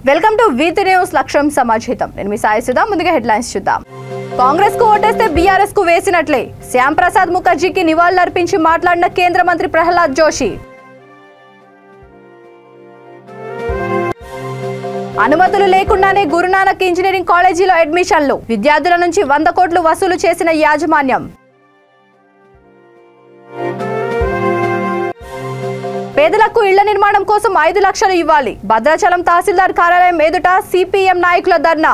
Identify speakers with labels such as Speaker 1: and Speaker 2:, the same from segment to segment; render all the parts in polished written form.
Speaker 1: Welcome to Vithi news లక్ష్యం సమాజహితం. నేను మీ సాయి సుధా. ముందుగా హెడ్లైన్స్ చూద్దాం. కాంగ్రెస్ కు ఓటేస్తే బీఆర్ఎస్ కు వేసినట్లే శ్యామ్ ప్రసాద్ ముఖర్జీకి నివాళులర్పించి మాట్లాడిన కేంద్ర మంత్రి ప్రహ్లాద్ జోషి. అనుమతులు లేకుండానే గురునానక్ ఇంజనీరింగ్ కాలేజీలో అడ్మిషన్లు, విద్యార్థుల నుంచి 100 కోట్లు వసూలు చేసిన యాజమాన్యం. పేదలకు ఇళ్ల నిర్మాణం కోసం 5 లక్షలు ఇవ్వాలి, భద్రాచలం తహసీల్దార్ కార్యాలయం ఎదుట సిపిఎం నాయకుల ధర్నా.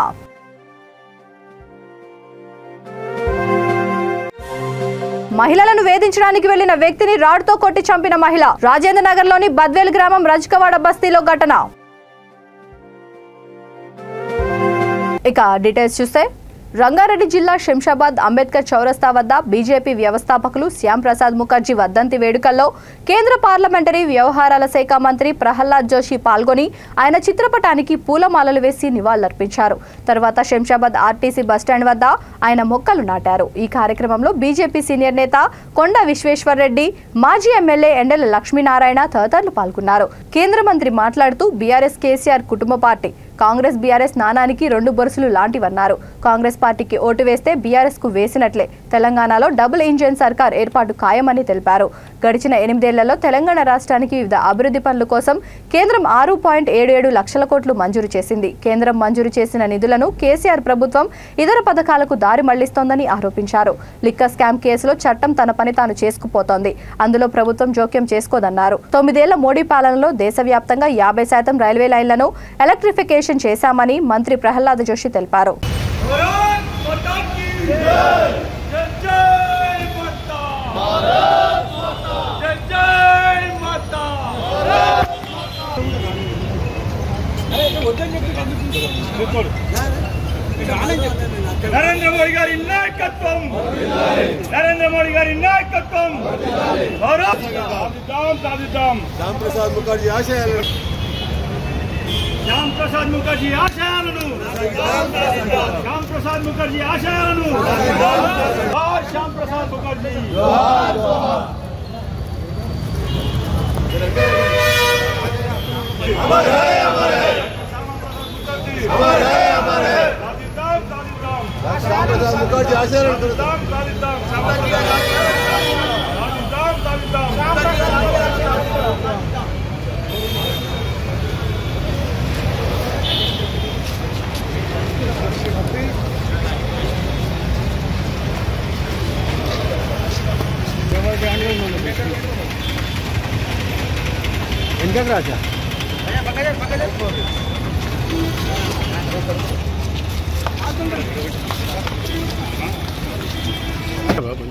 Speaker 1: మహిళలను వేధించడానికి వెళ్లిన వ్యక్తిని రాడ్తో కొట్టి చంపిన మహిళ. రాజేంద్ర నగర్ లోని బద్వేల్ గ్రామం రజ్కవాడ బస్తీలో ఘటన. ఇక డీటెయిల్స్ చూస్తే, రంగారెడ్డి జిల్లా శంషాబాద్ అంబేద్కర్ చౌరస్తా వద్ద బీజేపీ వ్యవస్థాపకులు శ్యామ్ ప్రసాద్ ముఖర్జీ వర్ధంతి వేడుకల్లో కేంద్ర పార్లమెంటరీ వ్యవహారాల శాఖ మంత్రి ప్రహ్లాద్ జోషి పాల్గొని ఆయన చిత్రపటానికి పూలమాలలు వేసి నివాళులర్పించారు. తర్వాత శంషాబాద్ ఆర్టీసీ బస్టాండ్ వద్ద ఆయన మొక్కలు నాటారు. ఈ కార్యక్రమంలో బీజేపీ సీనియర్ నేత కొండ విశ్వేశ్వర్రెడ్డి, మాజీ ఎమ్మెల్యే ఎండల లక్ష్మీనారాయణ తదితరులు పాల్గొన్నారు. కేంద్ర మంత్రి మాట్లాడుతూ బీఆర్ఎస్ కేసీఆర్ కుటుంబ పార్టీ, కాంగ్రెస్ బీఆర్ఎస్ నానానికి 2 బొరుసులు లాంటివన్నారు. కాంగ్రెస్ పార్టీకి ఓటు వేస్తే బీఆర్ఎస్ కు వేసినట్లే. తెలంగాణలో డబుల్ ఇంజిన్ సర్కార్ ఏర్పాటు ఖాయమని తెలిపారు. గడిచిన 8 ఏళ్లలో తెలంగాణ రాష్ట్రానికి వివిధ అభివృద్ధి పనుల కోసం కేంద్రం 6.77 లక్షల కోట్లు మంజూరు చేసింది. కేంద్రం మంజూరు చేసిన నిధులను కేసీఆర్ ప్రభుత్వం ఇతర పథకాలకు దారి మళ్లిస్తోందని ఆరోపించారు. లిక్కర్ స్కామ్ కేసులో చట్టం తన పని తాను చేసుకుపోతోంది. అందులో ప్రభుత్వం జోక్యం చేసుకోదన్నారు. 9 ఏళ్ల మోడీ పాలనలో దేశవ్యాప్తంగా 50% రైల్వే లైన్లను ఎలక్ట్రిఫికేషన్ చేశామని మంత్రి ప్రహ్లాద్ జోషి తెలిపారు.
Speaker 2: నరేంద్ర మోడీ గారి నాయకత్వం, నరేంద్ర మోడీ గారి నాయకత్వం. సాధిద్దాం శ్యామ్ ప్రసాద్ ముఖర్జీ ఆశయాలను, శ్యామ్ ప్రసాద్ ముఖర్జీ ఆశయాలను, శ్యామ్ ప్రసాద్ ముఖర్జీ ఆశయాలను. శ్యామ్ ప్రసాద్ ముఖర్జీ अमर है, अमर है, अमर है, अमर है. श्याम प्रसाद मुखर्जी आशीर्वाद इनका राजा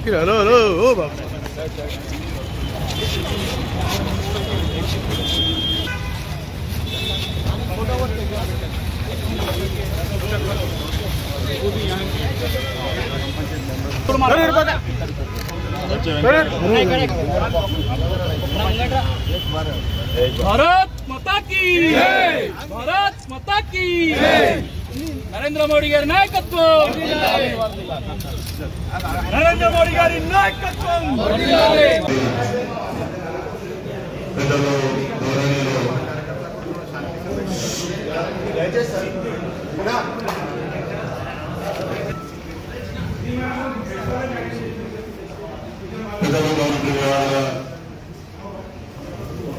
Speaker 2: हेलो हेलो ओ बाबा भारत माता की जय, भारत माता की जय. नरेंद्र मोदी गारी नायकत्వం, नरेंद्र मोदी गारी नायकत्వం.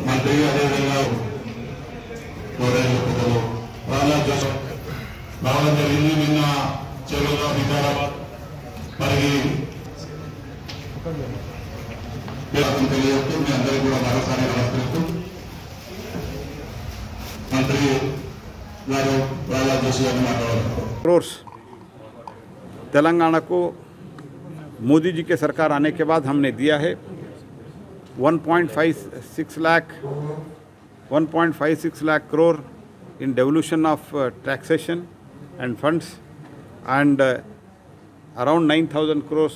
Speaker 3: మంత్రి అదేవిధంగా రావడం జరిగింది. నిన్న చెరువులో వికారాబాద్ మరి తెలియజేస్తూ మీ అందరికీ కూడా మరోసారి నమస్కరిస్తూ మంత్రి గారు ప్రహ్లాద్ జోషి గారిని మాట్లాడారు.
Speaker 4: तेलंगाना को मोदी जी के सरकार आने के बाद हमने दिया है 1.56 lakh crore in devolution of taxation and funds, and around 9,000 crores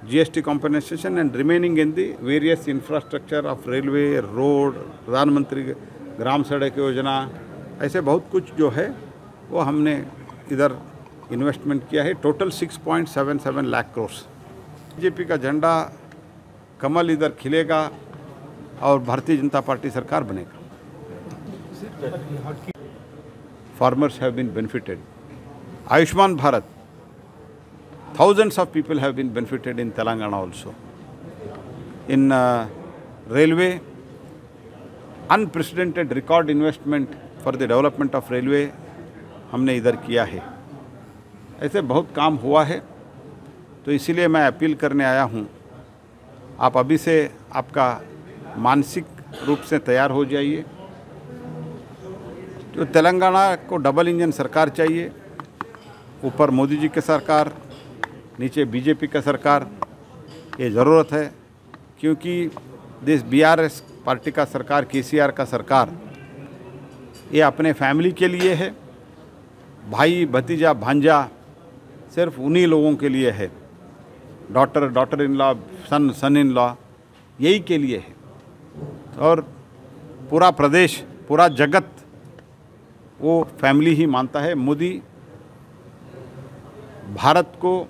Speaker 4: GST compensation, and remaining in the various infrastructure of railway, road, प्रधानमंत्री ग्राम सड़क योजना, ऐसे बहुत कुछ जो है वो हमने इधर इन्वेस्टमेंट किया है. टोटल 6.77 लाख करोड़. बीजेपी का झंडा कमल इधर खिलेगा और भारतीय जनता पार्टी सरकार बनेगा. farmers have been benefited. Ayushman Bharat, thousands of people have been benefited in Telangana also. In railway, unprecedented record investment for the development of railway हमने इधर किया है. ऐसे बहुत काम हुआ है, तो इसीलिए मैं अपील करने आया हूँ, आप अभी से आपका मानसिक रूप से तैयार हो जाइए. तो तेलंगाना को डबल इंजन सरकार चाहिए, ऊपर मोदी जी की सरकार, नीचे बीजेपी का सरकार, ये ज़रूरत है. क्योंकि दिस बीआरएस पार्टी का सरकार, केसीआर का सरकार, ये अपने फैमिली के लिए है, भाई भतीजा भांजा सिर्फ उन्हीं लोगों के लिए है, daughter in law, son in law, यही के लिए है. और पूरा प्रदेश, पूरा जगत वो फैमिली ही मानता है. मोदी भारत को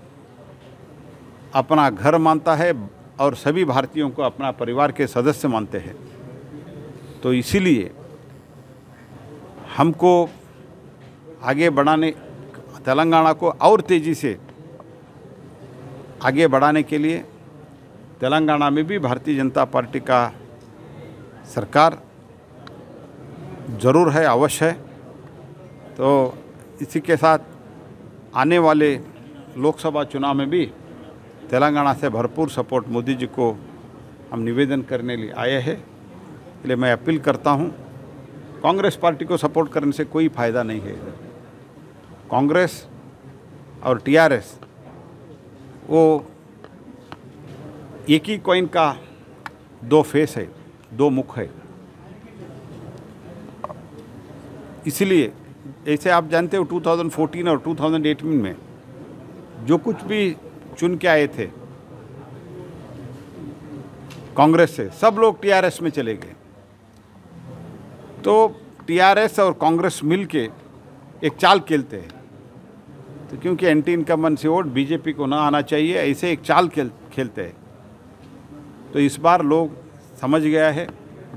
Speaker 4: अपना घर मानता है और सभी भारतीयों को अपना परिवार के सदस्य मानते हैं. तो इसीलिए हमको आगे बढ़ाने, तेलंगाना को और तेज़ी से आगे बढ़ाने के लिए तेलंगाना में भी भारतीय जनता पार्टी का सरकार ज़रूर है, अवश्य है. तो इसी के साथ आने वाले लोकसभा चुनाव में भी तेलंगाना से भरपूर सपोर्ट मोदी जी को हम निवेदन करने लिए आए हैं. इसलिए मैं अपील करता हूं, कांग्रेस पार्टी को सपोर्ट करने से कोई फ़ायदा नहीं है. कांग्रेस और टीआरएस वो एक ही कॉइन का दो फेस है, दो मुख है. इसलिए जैसे आप जानते हो 2014 और 2018 में जो कुछ भी चुन के आए थे कांग्रेस से, सब लोग टीआरएस में चले गए. तो टीआरएस और कांग्रेस मिलके एक चाल खेलते हैं. तो क्योंकि एंटी इनकम्बेंसी वोट बीजेपी को ना आना चाहिए, ऐसे एक चाल खेलते हैं. तो इस बार लोग समझ गया है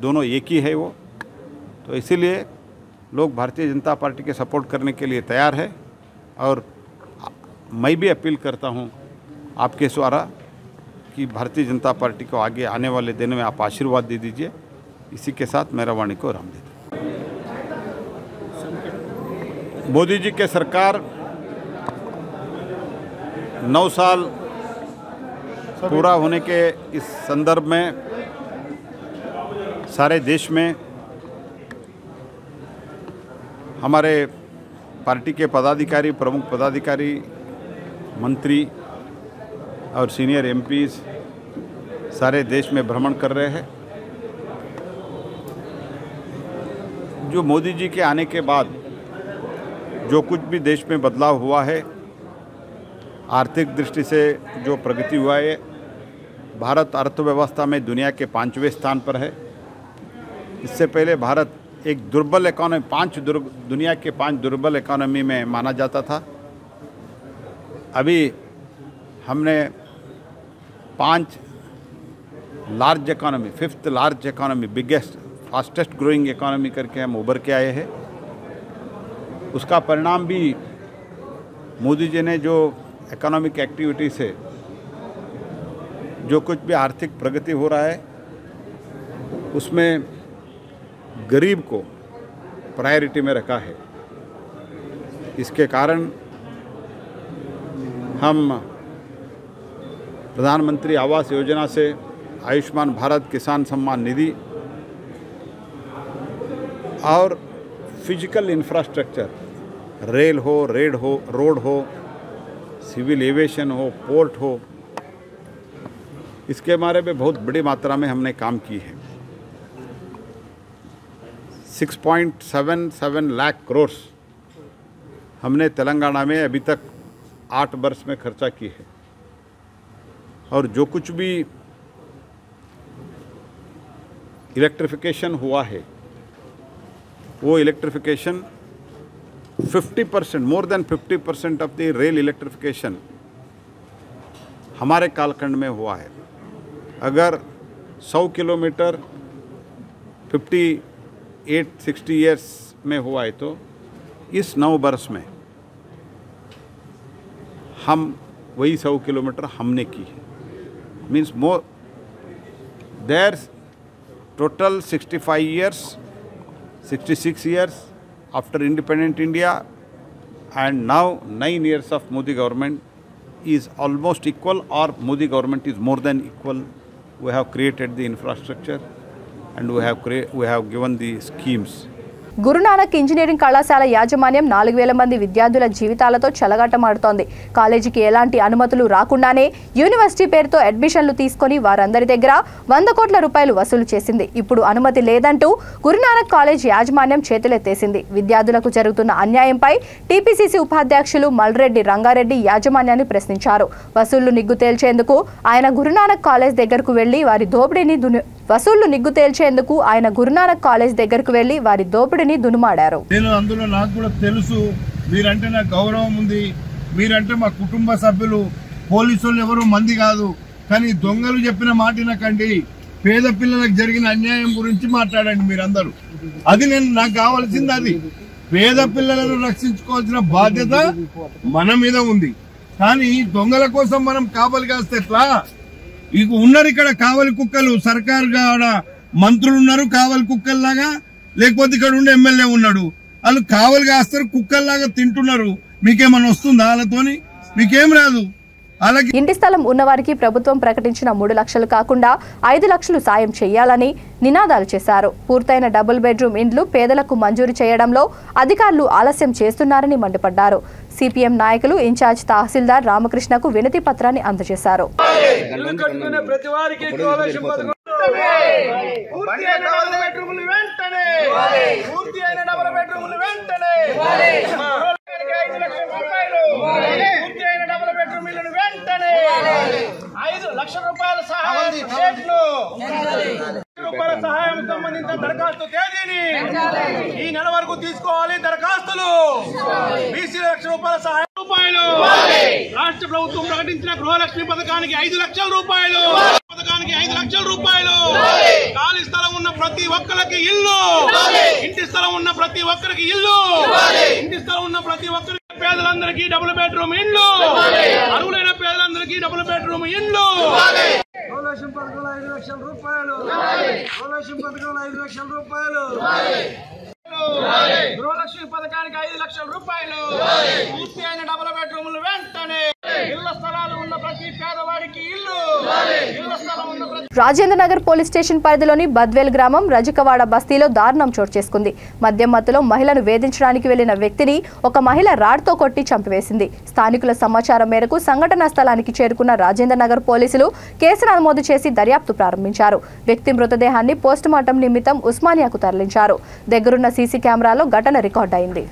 Speaker 4: दोनों एक ही है वो. तो इसीलिए लोग भारतीय जनता पार्टी के सपोर्ट करने के लिए तैयार है. और मैं भी अपील करता हूं आपके द्वारा कि भारतीय जनता पार्टी को आगे आने वाले दिन में आप आशीर्वाद दे दीजिए. इसी के साथ मेरा वाणी को राम देता. मोदी जी के सरकार 9 साल पूरा होने के इस संदर्भ में सारे देश में हमारे पार्टी के पदाधिकारी, प्रमुख पदाधिकारी, मंत्री और सीनियर एमपीज सारे देश में भ्रमण कर रहे हैं. जो मोदी जी के आने के बाद जो कुछ भी देश में बदलाव हुआ है, आर्थिक दृष्टि से जो प्रगति हुआ है, भारत अर्थव्यवस्था में दुनिया के 5वें स्थान पर है. इससे पहले भारत एक दुर्बल इकोनॉमी, दुनिया के 5 दुर्बल इकोनॉमी में माना जाता था. अभी हमने 5 large economy, 5th large economy, biggest fastest growing economy करके हम उभर के आए हैं. उसका परिणाम भी मोदी जी ने जो इकोनॉमिक एक्टिविटी से जो कुछ भी आर्थिक प्रगति हो रहा है उसमें गरीब को प्रायोरिटी में रखा है. इसके कारण हम प्रधानमंत्री आवास योजना से आयुष्मान भारत, किसान सम्मान निधि और फिजिकल इंफ्रास्ट्रक्चर, रेल हो, रोड हो, सिविल एविएशन हो, पोर्ट हो, इसके बारे में बहुत बड़ी मात्रा में हमने काम की है. 6.77 लाख करोड़ हमने तेलंगाना में अभी तक 8 वर्ष में खर्चा की है. और जो कुछ भी इलेक्ट्रिफिकेशन हुआ है वो electrification 50%, more than 50% of the rail electrification हमारे कालखंड में हुआ है. अगर 100 किलोमीटर 58-60 ईयर्स में हुआ है तो इस 9 बरस में हम वही 100 किलोमीटर हमने की है. Means more there total 65 years, 66 years after independent India, and now 9 years of Modi government is almost equal, or Modi government is more than equal. We have created the infrastructure and we have given the schemes.
Speaker 1: Guru Nanak engineering కళాశాల యాజమాన్యం 4000 మంది విద్యార్థుల జీవితాలతో చెలగాటమాడుతోంది. కాలేజీకి ఎలాంటి అనుమతులు రాకుండానే university పేరుతో అడ్మిషన్లు తీసుకొని వారందరి దగ్గర 100 కోట్ల రూపాయలు వసూలు చేసింది. ఇప్పుడు అనుమతి లేదంటూ గురునానక్ కాలేజ్ యాజమాన్యం చేతులెత్తేసింది. విద్యార్థులకు జరుగుతున్న అన్యాయంపై టీపీసీసీ ఉపాధ్యక్షులు మల్రెడ్డి రంగారెడ్డి యాజమాన్యాన్ని ప్రశ్నించారు. వసూళ్లు నిగ్గు తేల్చేందుకు ఆయన గురునానక్ కాలేజ్ దగ్గరకు వెళ్లి వారి దోపిడీని దునుమాడారు.
Speaker 5: నేను అందులో నాకు కూడా తెలుసు, మీరంటే నాకు గౌరవం ఉంది, మీరంటే మా కుటుంబ సభ్యులు, పోలీసులు ఎవరు మంది కాదు. కానీ దొంగలు చెప్పిన మాట వినకండి, పేద పిల్లలకు జరిగిన అన్యాయం గురించి మాట్లాడండి మీరందరూ. అది నాకు కావాల్సింది. అది పేద పిల్లలను రక్షించుకోవాల్సిన బాధ్యత మన మీద ఉంది. కానీ దొంగల కోసం మనం కావలి కాస్తే ఎట్లా? ఇక ఉన్నారు ఇక్కడ కావలి కుక్కలు, సర్కారు మంత్రులు ఉన్నారు కావలి కుక్కల్లాగా, లేకపోతే ఇక్కడ ఉండే ఎమ్మెల్యే ఉన్నాడు, వాళ్ళు కావలి కాస్తారు, కుక్కల్లాగా తింటున్నారు. మీకేమన్నా వస్తుందా వాళ్ళతోని? మీకేం రాదు. అలాగే
Speaker 1: ఇంటి స్థలం ఉన్నవారికి ప్రభుత్వం ప్రకటించిన 3 లక్షలు కాకుండా 5 లక్షలు సాయం చేయాలని నినాదాలు చేశారు. పూర్తయిన డబుల్ బెడ్రూమ్ ఇండ్లు పేదలకు మంజూరు చేయడంలో అధికారులు ఆలస్యం చేస్తున్నారని మండిపడ్డారు. సిపిఎం నాయకులు ఇన్ఛార్జ్ తహసీల్దార్ రామకృష్ణకు వినతి పత్రాన్ని అందజేశారు.
Speaker 6: సహాయం సంబంధించిన దరఖాస్తు తేదీని ఈ నెల వరకు తీసుకోవాలి. దరఖాస్తులు బీసీ ₹1,00,000 సహాయం రూపాయలు. రాష్ట్ర ప్రభుత్వం ప్రకటించిన గృహలక్ష్మి పథకానికి 5 లక్షల రూపాయలు. పథకానికి 5 లక్షల రూపాయలు. ఖాళీ స్థలం ఉన్న ప్రతి ఒక్కరికి ఇల్లు, ఇంటి స్థలం ఉన్న ప్రతి ఒక్కరికి ఇల్లు, ఇంటి స్థలం ఉన్న ప్రతి ఒక్కరికి పేదలందరికీ డబుల్ బెడ్రూమ్ ఇండ్లు, అర్హులైన పేదలందరికీ డబుల్ బెడ్రూమ్ ఇండ్లు. గృహలక్ష్మి పథకంలో 5 లక్షల రూపాయలు. గృహలక్ష్మి పథకంలో 5 లక్షల రూపాయలు. గృహలక్ష్మి పథకానికి 5 లక్షల రూపాయలు. పూర్తి అయిన డబుల్ బెడ్రూములు వెంటనే. ఇళ్ల స్థలాలు ఉన్న ప్రతి పేదవాడికి ఇల్లు, ఇళ్ల స్థలం ఉన్న ప్రతి.
Speaker 1: రాజేంద్ర నగర్ పోలీస్ స్టేషన్ పరిధిలోని బద్వేల్ గ్రామం రజకవాడ బస్తీలో దారుణం చోటు చేసుకుంది. మద్యం మత్తులో మహిళను వేధించడానికి వెళ్లిన వ్యక్తిని ఒక మహిళ రాడ్తో కొట్టి చంపివేసింది. స్థానికుల సమాచారం మేరకు సంఘటనా స్థలానికి చేరుకున్న రాజేంద్ర నగర్ పోలీసులు కేసు నమోదు చేసి దర్యాప్తు ప్రారంభించారు. వ్యక్తి మృతదేహాన్ని పోస్టుమార్టం నిమిత్తం ఉస్మానియాకు తరలించారు. దగ్గరున్న సీసీ కెమెరాలో ఘటన రికార్డైంది.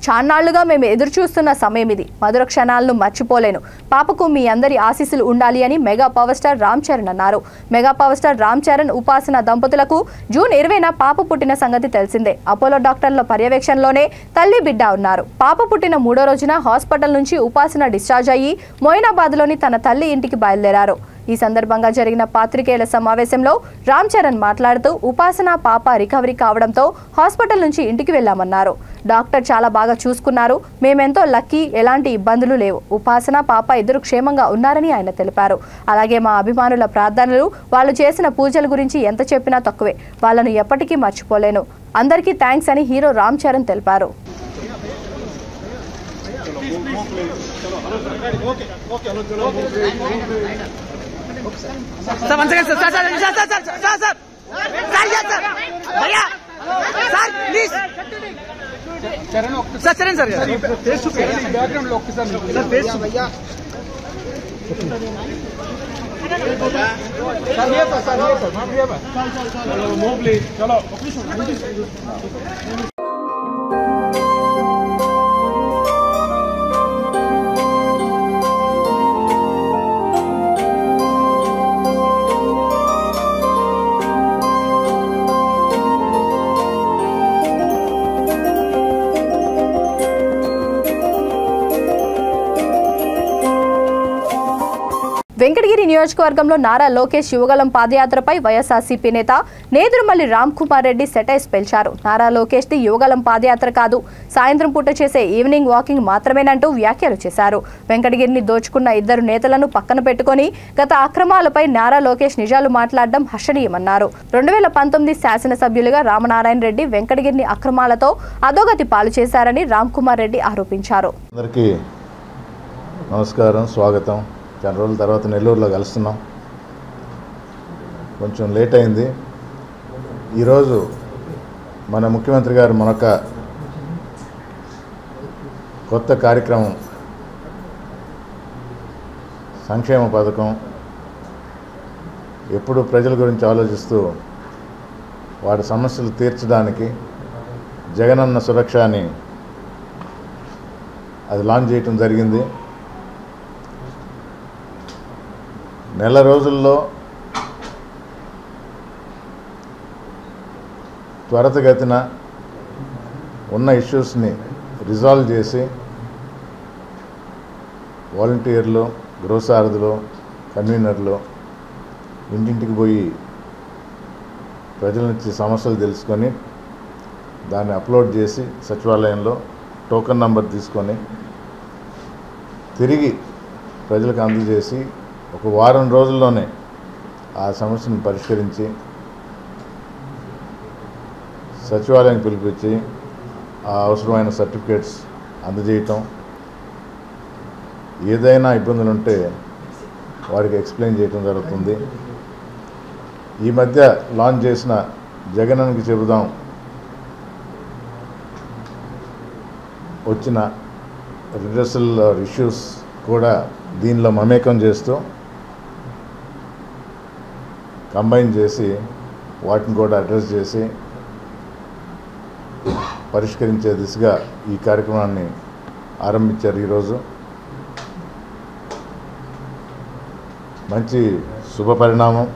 Speaker 1: చాన్నాళ్లుగా మేము ఎదురు చూస్తున్న సమయం ఇది. మధుర క్షణాలను మర్చిపోలేను. పాపకు మీ అందరి ఆశీస్సులు ఉండాలి అని mega power star Ram Charan అన్నారు. Mega power star Ram Charan, Upasana దంపతులకు జూన్ 20న పాప పుట్టిన సంగతి తెలిసిందే. అపోలో డాక్టర్ల పర్యవేక్షణలోనే తల్లి బిడ్డ ఉన్నారు. పాప పుట్టిన 3వ రోజున హాస్పిటల్ నుంచి ఉపాసన డిశ్చార్జ్ అయ్యి మొయినాబాద్లోని తన తల్లి ఇంటికి బయలుదేరారు. ఈ సందర్భంగా జరిగిన పాత్రికేయుల సమావేశంలో రామ్ చరణ్ మాట్లాడుతూ ఉపాసన పాప రికవరీ కావడంతో హాస్పిటల్ నుంచి ఇంటికి వెళ్లామన్నారు. డాక్టర్ చాలా బాగా చూసుకున్నారు. మేమెంతో లక్కీ, ఎలాంటి ఇబ్బందులు లేవు. ఉపాసన పాప ఇద్దరు క్షేమంగా ఉన్నారని ఆయన తెలిపారు. అలాగే మా అభిమానుల ప్రార్థనలు, వాళ్ళు చేసిన పూజల గురించి ఎంత చెప్పినా తక్కువే. వాళ్ళను ఎప్పటికీ మర్చిపోలేను. అందరికీ థ్యాంక్స్ అని హీరో రామ్ చరణ్ తెలిపారు.
Speaker 7: सर वन सेकंड सर भैया sir please sir Charan sir face to face background लोग सर फेस टू भैया सर ये चलो मूव प्लीज चलो
Speaker 1: వెంకటగిరి నియోజకవర్గంలో నారా లోకేష్ యువగలం పాదయాత్రపై వైఎస్ఆర్సీపీ నేత నేదురుమల్లి రామ్ కుమార్ రెడ్డి సెటైర్స్ పేల్చారు. నారా లోకేష్ ది యువగలం పాదయాత్ర కాదు, సాయంత్రం పూట చేసే ఈవినింగ్ వాకింగ్ మాత్రమేనంటూ వ్యాఖ్యలు చేశారు. వెంకటగిరిని దోచుకున్న ఇద్దరు నేతలను పక్కన పెట్టుకుని గత అక్రమాలపై నారా లోకేష్ నిజాలు మాట్లాడడం హర్షణీయమన్నారు. 2019 శాసనసభ్యులుగా రామనారాయణ రెడ్డి వెంకటగిరిని అక్రమాలతో అధోగతి పాలు చేశారని రామ్ కుమార్ రెడ్డి ఆరోపించారు.
Speaker 8: అందరికీ నమస్కారం, స్వాగతం. చాలా రోజుల తర్వాత నెల్లూరులో కలుస్తున్నాం. కొంచెం లేట్ అయింది. ఈరోజు మన ముఖ్యమంత్రి గారు మరొక కొత్త కార్యక్రమం, సంక్షేమ పథకం, ఎప్పుడు ప్రజల గురించి ఆలోచిస్తూ వాడి సమస్యలు తీర్చడానికి జగనన్న సురక్ష అని అది లాంచ్ చేయటం జరిగింది. నెల రోజుల్లో త్వరితగతిన ఉన్న ఇష్యూస్ని రిజాల్వ్ చేసి వాలంటీర్లు, గృహసారథులు, కన్వీనర్లు ఇంటింటికి పోయి ప్రజల నుంచి సమస్యలు తెలుసుకొని దాన్ని అప్లోడ్ చేసి సచివాలయంలో టోకెన్ నంబర్ తీసుకొని తిరిగి ప్రజలకు అందజేసి ఒక వారం రోజుల్లోనే ఆ సమస్యను పరిష్కరించి సచివాలయం పిలిపించి ఆ అవసరమైన సర్టిఫికేట్స్ అందజేయటం, ఏదైనా ఇబ్బందులు ఉంటే వారికి ఎక్స్ప్లెయిన్ చేయటం జరుగుతుంది. ఈ మధ్య లాంచ్ చేసిన జగనన్నకి చెబుదాం వచ్చిన రిడ్రెసల్ ఇష్యూస్ కూడా దీనిలో మమేకం చేస్తూ కంబైన్ చేసి వాటిని కూడా అడ్రస్ చేసి పరిష్కరించే దిశగా ఈ కార్యక్రమాన్ని ఆరంభించారు. ఈరోజు మంచి శుభ పరిణామం.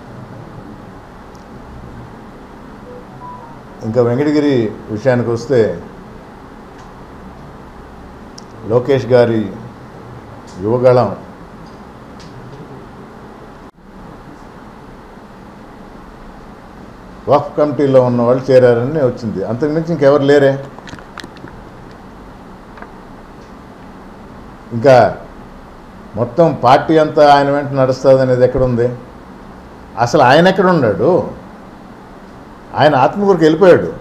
Speaker 8: ఇంకా వెంకటగిరి విషయానికి వస్తే లోకేష్ గారి యువగళం వక్ఫ్ కమిటీలో ఉన్న వాళ్ళు చేరారని వచ్చింది. అంతకుమించి ఇంకెవరు లేరే. ఇంకా మొత్తం పార్టీ అంతా ఆయన వెంట నడుస్తుంది అనేది ఎక్కడుంది? అసలు ఆయన ఎక్కడున్నాడు? ఆయన ఆత్మకూరుకి వెళ్ళిపోయాడు.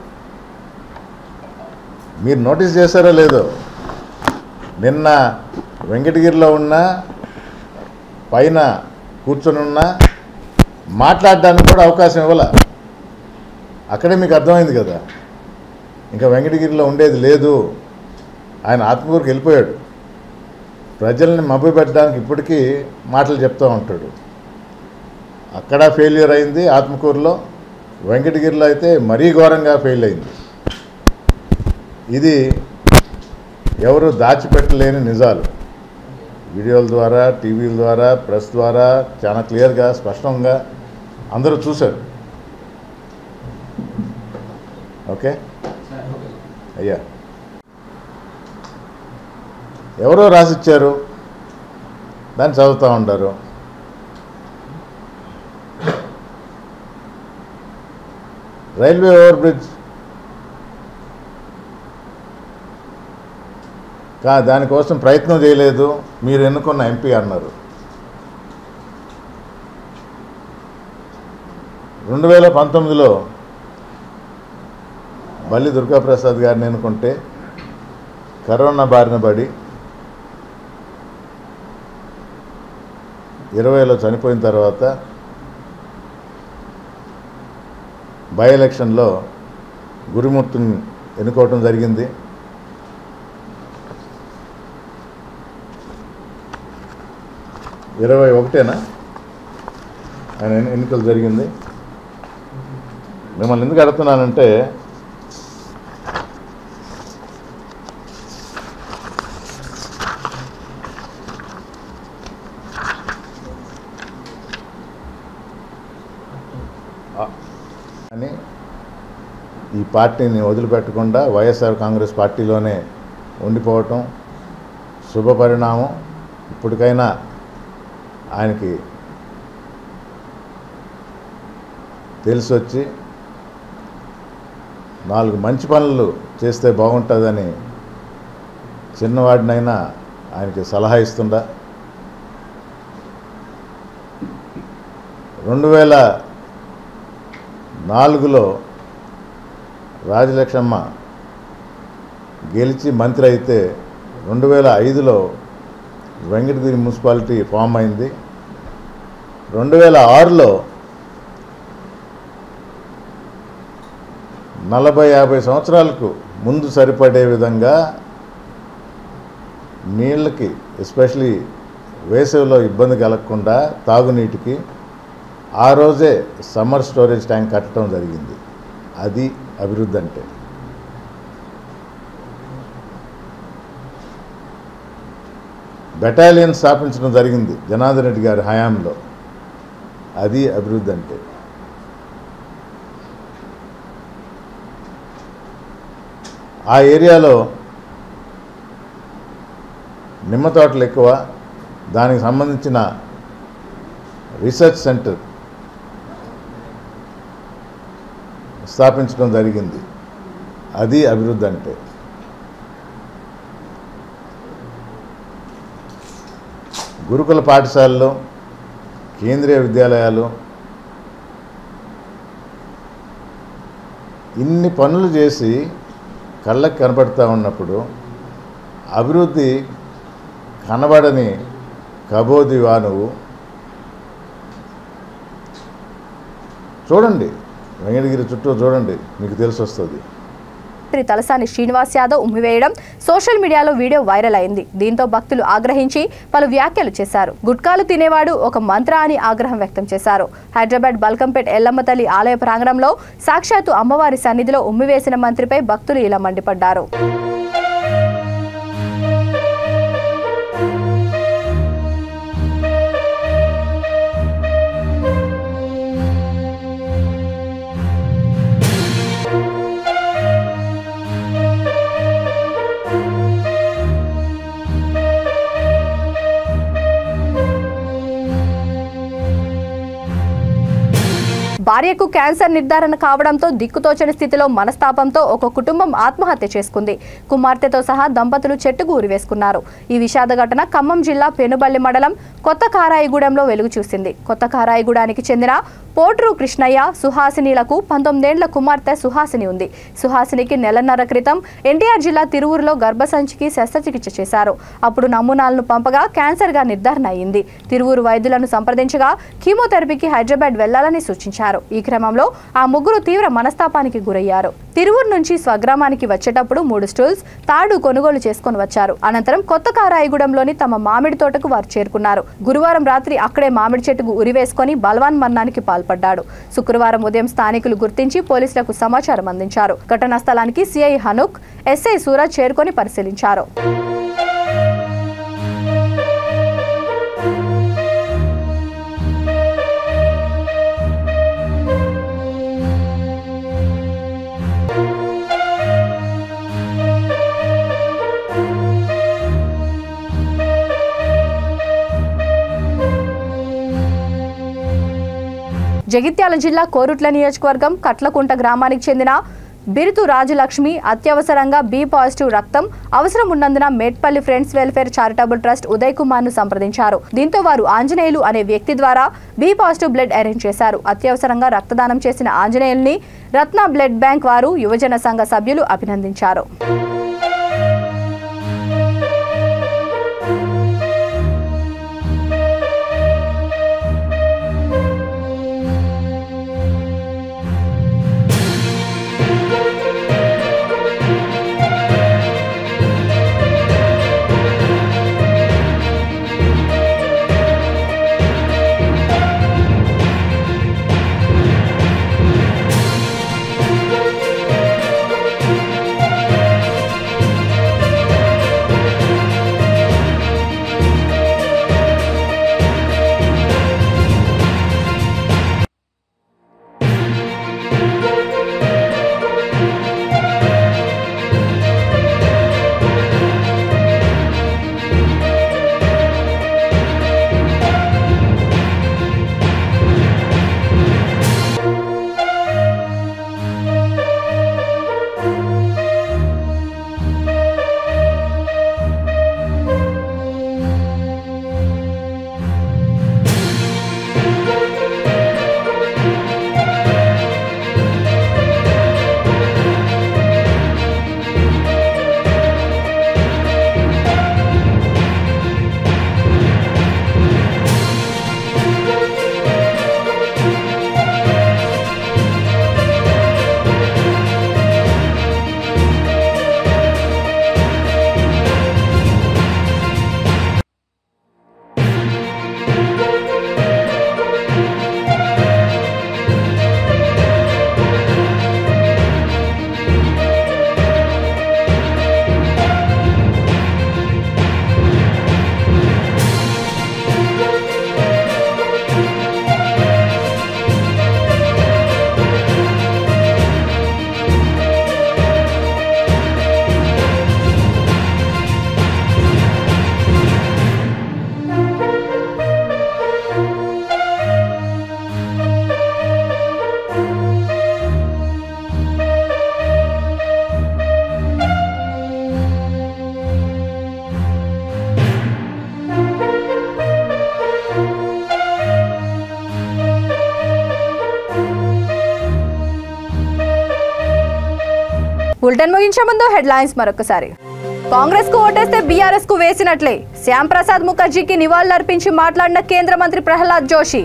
Speaker 8: మీరు నోటీస్ చేశారో లేదో, నిన్న వెంకటగిరిలో ఉన్న పైన కూర్చొని ఉన్న మాట్లాడడానికి కూడా అవకాశం ఇవ్వాల. అక్కడే మీకు అర్థమైంది కదా, ఇంకా వెంకటగిరిలో ఉండేది లేదు. ఆయన ఆత్మకూరుకి వెళ్ళిపోయాడు. ప్రజల్ని మభ్యపెట్టడానికి ఇప్పటికీ మాటలు చెప్తూ ఉంటాడు. అక్కడ ఫెయిల్యూర్ అయింది ఆత్మకూరులో, వెంకటగిరిలో అయితే మరీ ఘోరంగా ఫెయిల్ అయింది. ఇది ఎవరు దాచిపెట్టలేని నిజాలు వీడియోల ద్వారా, టీవీల ద్వారా, ప్రెస్ ద్వారా చాలా క్లియర్గా, స్పష్టంగా అందరూ చూశారు. ఓకే అయ్యా, ఎవరో రాసిచ్చారు, దాన్ని చదువుతూ ఉంటారు. రైల్వే ఓవర్ బ్రిడ్జ్ దానికోసం ప్రయత్నం చేయలేదు, మీరు ఎన్నుకున్న ఎంపీ అన్నారు. 2019లో బల్లి దుర్గాప్రసాద్ గారిని ఎన్నుకుంటే కరోనా బారిన పడి 20లో చనిపోయిన తర్వాత బై ఎలక్షన్లో గురుమూర్తిని ఎన్నుకోవటం జరిగింది. ఆయన ఎన్నికలు జరిగింది. మిమ్మల్ని ఎందుకు అడుగుతున్నానంటే అని ఈ పార్టీని వదిలిపెట్టకుండా వైఎస్ఆర్ కాంగ్రెస్ పార్టీలోనే ఉండిపోవటం శుభపరిణామం. ఇప్పటికైనా ఆయనకి తెలిసి వచ్చి 4 మంచి పనులు చేస్తే బాగుంటుందని చిన్నవాడినైనా ఆయనకి సలహా ఇస్తుందా. 2004లో రాజలక్ష్మమ్మ గెలిచి మంత్రి అయితే 2005లో వెంకటగిరి మున్సిపాలిటీ ఫామ్ అయింది. 2006లో 40-50 సంవత్సరాలకు ముందు సరిపడే విధంగా నీళ్ళకి, ఎస్పెషలీ వేసవిలో ఇబ్బంది కలగకుండా తాగునీటికి ఆ రోజే సమ్మర్ స్టోరేజ్ ట్యాంక్ కట్టడం జరిగింది. అది అభివృద్ధి అంటే. బెటాలియన్ స్థాపించడం జరిగింది జనార్దన్ రెడ్డి గారి హయాంలో. అది అభివృద్ధి అంటే. ఆ ఏరియాలో నిమ్మ తోటలు ఎక్కువ, దానికి సంబంధించిన రీసెర్చ్ సెంటర్ స్థాపించడం జరిగింది. అది అభివృద్ధి అంటే. గురుకుల పాఠశాలలు, కేంద్రీయ విద్యాలయాలు, ఇన్ని పనులు చేసి కళ్ళకు కనబడుతూ ఉన్నప్పుడు అభివృద్ధి కనబడని కబోదివా నువ్వు. చూడండి, వెంకటగిరి చుట్టూ చూడండి, మీకు తెలిసి వస్తుంది.
Speaker 1: తలసాని శ్రీనివాస్ యాదవ్ ఉమ్మివేయడం సోషల్ మీడియాలో వీడియో వైరల్ అయింది. దీంతో భక్తులు ఆగ్రహించి పలు వ్యాఖ్యలు చేశారు. గుట్కాలు తినేవాడు ఒక మంత్ర అని ఆగ్రహం వ్యక్తం చేశారు. హైదరాబాద్ బల్కంపేట్ ఎల్లమ్మ తల్లి ఆలయ ప్రాంగణంలో సాక్షాత్తు అమ్మవారి సన్నిధిలో ఉమ్మివేసిన మంత్రిపై భక్తులు ఇలా మండిపడ్డారు. భార్యకు క్యాన్సర్ నిర్ధారణ కావడంతో దిక్కుతోచని స్థితిలో మనస్తాపంతో ఒక కుటుంబం ఆత్మహత్య చేసుకుంది. కుమార్తెతో సహా దంపతులు చెట్టుకు ఉరివేసుకున్నారు. ఈ విషాద ఘటన ఖమ్మం జిల్లా పెనుబల్లి మండలం కొత్త కారాయిగూడెంలో వెలుగు చూసింది. కొత్త కారాయిగూడానికి చెందిన పోట్రు కృష్ణయ్య, సుహాసినిలకు 19 ఏళ్ల కుమార్తె సుహాసిని ఉంది. సుహాసినికి నెలన్నర క్రితం ఎన్టీఆర్ జిల్లా తిరువూరులో గర్భసంచికి శస్త్రచికిత్స చేశారు. అప్పుడు నమూనాలను పంపగా క్యాన్సర్గా నిర్ధారణ అయింది. తిరువూరు వైద్యులను సంప్రదించగా కీమోథెరపీకి హైదరాబాద్ వెళ్లాలని సూచించారు. ఈ క్రమంలో ఆ ముగ్గురు తీవ్ర మనస్తాపానికి గురయ్యారు. తిరువూరు నుంచి స్వగ్రామానికి వచ్చేటప్పుడు 3 స్టూల్స్ తాడు కొనుగోలు చేసుకుని వచ్చారు. అనంతరం కొత్త కారాయిగూడెంలోని తమ మామిడి తోటకు వారు చేరుకున్నారు. గురువారం రాత్రి అక్కడే మామిడి చెట్టుకు ఉరివేసుకుని బలవాన్ మరణానికి పాల్పడ్డాడు. శుక్రవారం ఉదయం స్థానికులు గుర్తించి పోలీసులకు సమాచారం అందించారు. ఘటనా స్థలానికి సిఐ హనుక్, ఎస్ఐ సూరజ్ చేరుకొని పరిశీలించారు. జగిత్యాల జిల్లా కోరుట్ల నియోజకవర్గం కట్లకుంట గ్రామానికి చెందిన బిరుతు రాజలక్ష్మి అత్యవసరంగా బి పాజిటివ్ రక్తం అవసరం ఉన్నందున Metpally friends welfare charitable trust Uday Kumar ను సంప్రదించారు. దీంతో వారు ఆంజనేయులు అనే వ్యక్తి ద్వారా బి పాజిటివ్ బ్లడ్ అరేంజ్ చేశారు. అత్యవసరంగా రక్తదానం చేసిన ఆంజనేయుల్ని రత్న బ్లడ్ బ్యాంక్ వారు యువజన సంఘ సభ్యులు అభినందించారు. బులెటిన్ ముగించే ముందు హెడ్లైన్స్ మరొకసారి. కాంగ్రెస్ కు ఓటేస్తే బీఆర్ఎస్ కు వేసినట్లే శ్యామ్ ప్రసాద్ ముఖర్జీకి నివాళులర్పించి మాట్లాడిన కేంద్ర మంత్రి ప్రహ్లాద్ జోషి.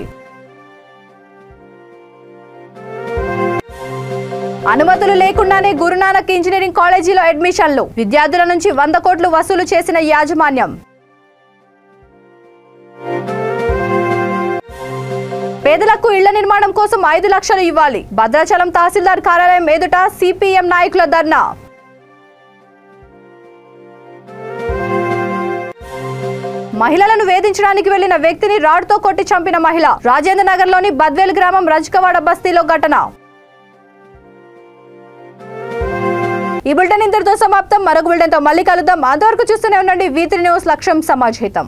Speaker 1: అనుమతులు లేకుండానే గురునానక్ ఇంజనీరింగ్ కాలేజీలో అడ్మిషన్లు, విద్యార్థుల నుంచి 100 కోట్లు వసూలు చేసిన యాజమాన్యం. పేదలకు ఇళ్ల నిర్మాణం కోసం 5 లక్షలు ఇవ్వాలి, భద్రాచలం తహసీల్దార్ కార్యాలయం ఎదుట సిపిఎం నాయకుల ధర్నా. మహిళలను వేధించడానికి వెళ్లిన వ్యక్తిని రాడ్తో కొట్టి చంపిన మహిళ, రాజేంద్ర నగర్లోని బద్వేల్ గ్రామం రజ్కవాడ బస్తీలో ఘటన. ఈ బులెటిన్ ఇంతటితో సమాప్తం. మరొక బులెటిన్తో మళ్ళీ కలుద్దాం. అంతవరకు చూస్తూనే ఉండండి V3 న్యూస్, లక్ష్యం సమాజ్ హితం.